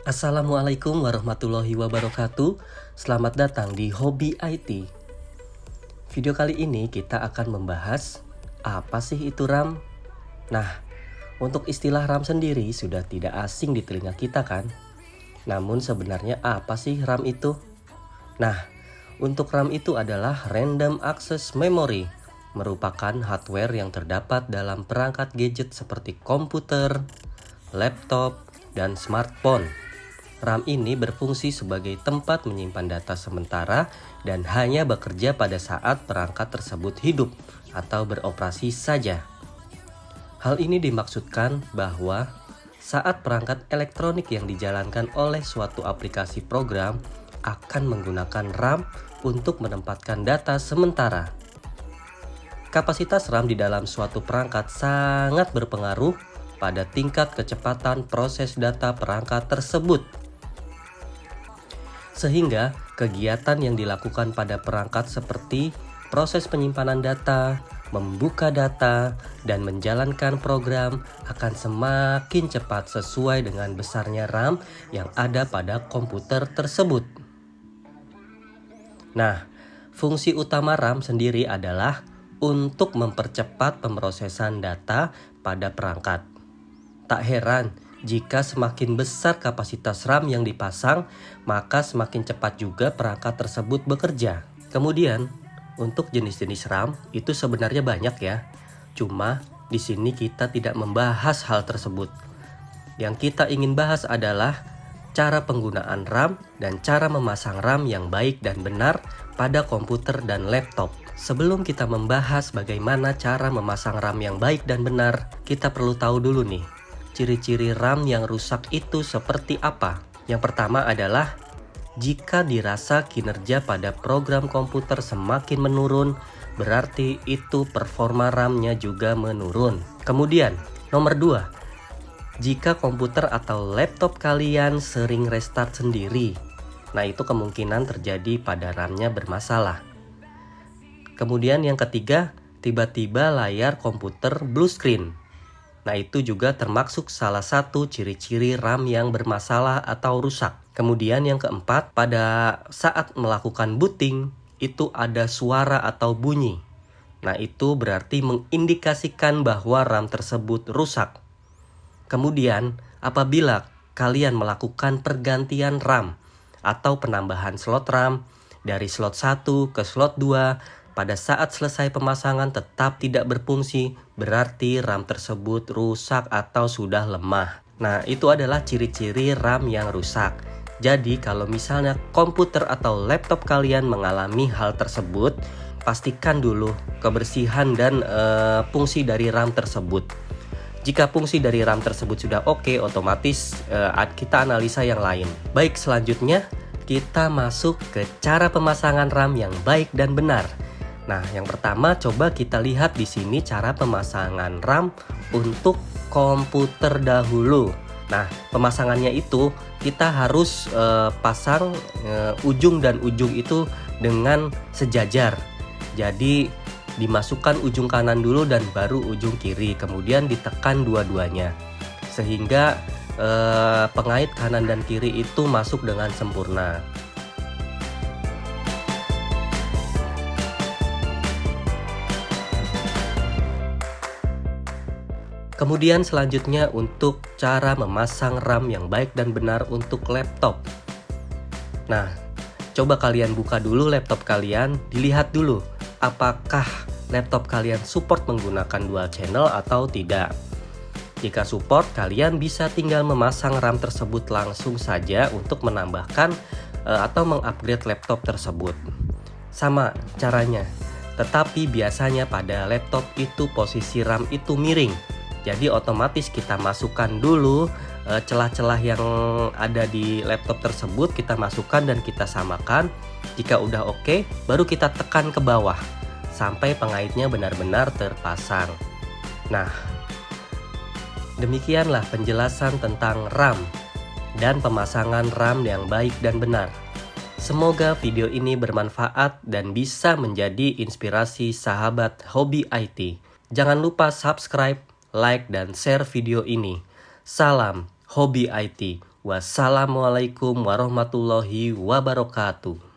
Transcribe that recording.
Assalamualaikum warahmatullahi wabarakatuh. Selamat datang di Hobi IT. Video kali ini kita akan membahas apa sih itu RAM? Nah, untuk istilah RAM sendiri sudah tidak asing di telinga kita kan? Namun sebenarnya apa sih RAM itu? Nah, untuk RAM itu adalah Random Access Memory, merupakan hardware yang terdapat dalam perangkat gadget seperti komputer, laptop, dan smartphone. RAM ini berfungsi sebagai tempat menyimpan data sementara dan hanya bekerja pada saat perangkat tersebut hidup atau beroperasi saja. Hal ini dimaksudkan bahwa saat perangkat elektronik yang dijalankan oleh suatu aplikasi program akan menggunakan RAM untuk menempatkan data sementara. Kapasitas RAM di dalam suatu perangkat sangat berpengaruh pada tingkat kecepatan proses data perangkat tersebut. Sehingga kegiatan yang dilakukan pada perangkat seperti proses penyimpanan data, membuka data, dan menjalankan program akan semakin cepat sesuai dengan besarnya RAM yang ada pada komputer tersebut. Nah, fungsi utama RAM sendiri adalah untuk mempercepat pemrosesan data pada perangkat. Tak heran jika semakin besar kapasitas RAM yang dipasang, maka semakin cepat juga perangkat tersebut bekerja. Kemudian, untuk jenis-jenis RAM itu sebenarnya banyak ya. Cuma di sini kita tidak membahas hal tersebut. Yang kita ingin bahas adalah cara penggunaan RAM dan cara memasang RAM yang baik dan benar pada komputer dan laptop. Sebelum kita membahas bagaimana cara memasang RAM yang baik dan benar, kita perlu tahu dulu nih, ciri-ciri RAM yang rusak itu seperti apa? Yang pertama adalah jika dirasa kinerja pada program komputer semakin menurun, berarti itu performa RAM-nya juga menurun. Kemudian, nomor 2, jika komputer atau laptop kalian sering restart sendiri, nah itu kemungkinan terjadi pada RAM-nya bermasalah. Kemudian yang ketiga, tiba-tiba layar komputer blue screen. Nah itu juga termasuk salah satu ciri-ciri RAM yang bermasalah atau rusak. Kemudian yang keempat, pada saat melakukan booting itu ada suara atau bunyi. Nah itu berarti mengindikasikan bahwa RAM tersebut rusak. Kemudian apabila kalian melakukan pergantian RAM atau penambahan slot RAM dari slot 1 ke slot 2, pada saat selesai pemasangan tetap tidak berfungsi, berarti RAM tersebut rusak atau sudah lemah. Nah, itu adalah ciri-ciri RAM yang rusak. Jadi, kalau misalnya komputer atau laptop kalian mengalami hal tersebut, pastikan dulu kebersihan dan fungsi dari RAM tersebut. Jika fungsi dari RAM tersebut sudah oke, otomatis kita analisa yang lain. Baik, selanjutnya kita masuk ke cara pemasangan RAM yang baik dan benar. Nah, yang pertama coba kita lihat di sini cara pemasangan RAM untuk komputer dahulu. Nah, pemasangannya itu kita harus pasang ujung dan ujung itu dengan sejajar. Jadi dimasukkan ujung kanan dulu dan baru ujung kiri, kemudian ditekan dua-duanya sehingga pengait kanan dan kiri itu masuk dengan sempurna. Kemudian selanjutnya untuk cara memasang RAM yang baik dan benar untuk laptop. Nah, coba kalian buka dulu laptop kalian, dilihat dulu apakah laptop kalian support menggunakan dual channel atau tidak. Jika support, kalian bisa tinggal memasang RAM tersebut langsung saja untuk menambahkan atau mengupgrade laptop tersebut. Sama caranya, tetapi biasanya pada laptop itu posisi RAM itu miring. Jadi otomatis kita masukkan dulu celah-celah yang ada di laptop tersebut, kita masukkan dan kita samakan. Jika udah oke, baru kita tekan ke bawah sampai pengaitnya benar-benar terpasang. Nah, demikianlah penjelasan tentang RAM dan pemasangan RAM yang baik dan benar. Semoga video ini bermanfaat dan bisa menjadi inspirasi sahabat hobi IT. Jangan lupa subscribe, like, dan share video ini. Salam Hobi IT. Wassalamualaikum warahmatullahi wabarakatuh.